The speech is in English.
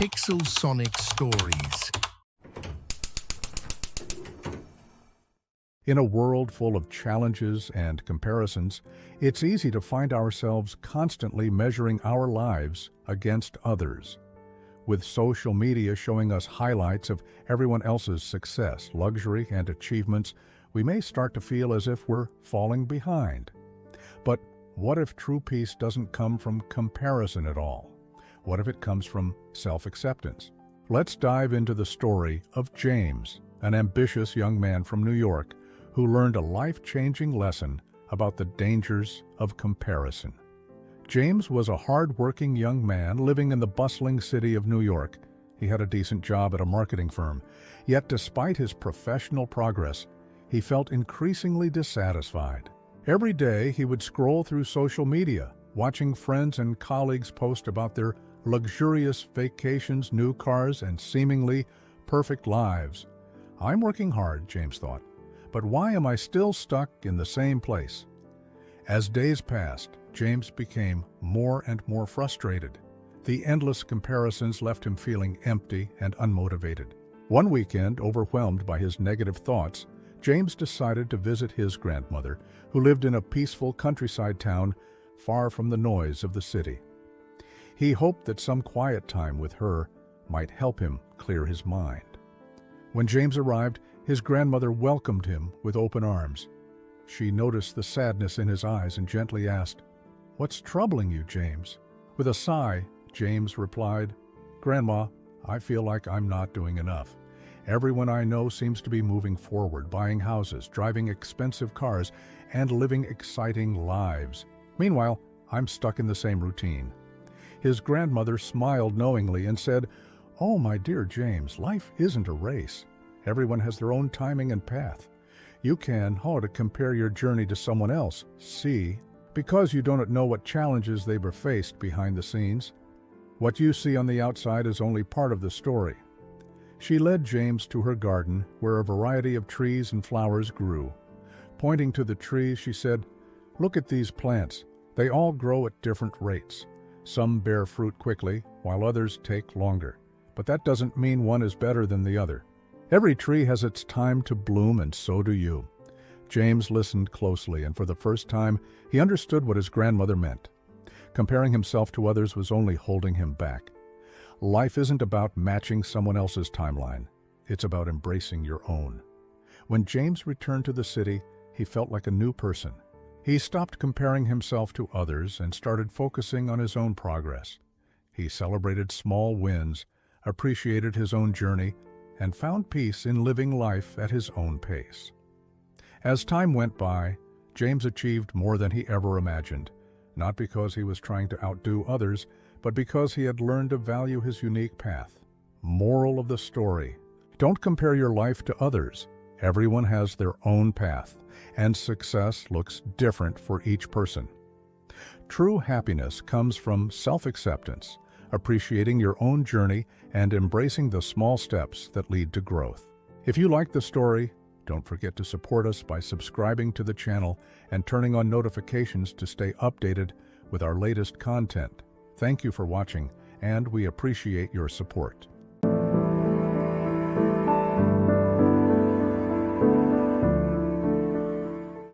Pixel Sonic Stories. In a world full of challenges and comparisons, it's easy to find ourselves constantly measuring our lives against others. With social media showing us highlights of everyone else's success, luxury, and achievements, we may start to feel as if we're falling behind. But what if true peace doesn't come from comparison at all? What if it comes from self-acceptance? Let's dive into the story of James, an ambitious young man from New York who learned a life-changing lesson about the dangers of comparison. James was a hard-working young man living in the bustling city of New York. He had a decent job at a marketing firm. Yet despite his professional progress, he felt increasingly dissatisfied. Every day he would scroll through social media, watching friends and colleagues post about their luxurious vacations, new cars, and seemingly perfect lives. I'm working hard, James thought, but why am I still stuck in the same place? As days passed, James became more and more frustrated. The endless comparisons left him feeling empty and unmotivated. One weekend, overwhelmed by his negative thoughts, James decided to visit his grandmother, who lived in a peaceful countryside town far from the noise of the city. He hoped that some quiet time with her might help him clear his mind. When James arrived, his grandmother welcomed him with open arms. She noticed the sadness in his eyes and gently asked, "What's troubling you, James?" With a sigh, James replied, "Grandma, I feel like I'm not doing enough. Everyone I know seems to be moving forward, buying houses, driving expensive cars, and living exciting lives. Meanwhile, I'm stuck in the same routine." His grandmother smiled knowingly and said, "Oh, my dear James, life isn't a race. Everyone has their own timing and path. You can, to compare your journey to someone else, see, because you don't know what challenges they were faced behind the scenes. What you see on the outside is only part of the story." She led James to her garden, where a variety of trees and flowers grew. Pointing to the trees, she said, "Look at these plants. They all grow at different rates. Some bear fruit quickly, while others take longer. But that doesn't mean one is better than the other. Every tree has its time to bloom, and so do you." James listened closely, and for the first time, he understood what his grandmother meant. Comparing himself to others was only holding him back. Life isn't about matching someone else's timeline. It's about embracing your own. When James returned to the city, he felt like a new person. He stopped comparing himself to others and started focusing on his own progress. He celebrated small wins, appreciated his own journey, and found peace in living life at his own pace. As time went by, James achieved more than he ever imagined, not because he was trying to outdo others, but because he had learned to value his unique path. Moral of the story: don't compare your life to others. Everyone has their own path, and success looks different for each person. True happiness comes from self-acceptance, appreciating your own journey, and embracing the small steps that lead to growth. If you like the story, don't forget to support us by subscribing to the channel and turning on notifications to stay updated with our latest content. Thank you for watching, and we appreciate your support.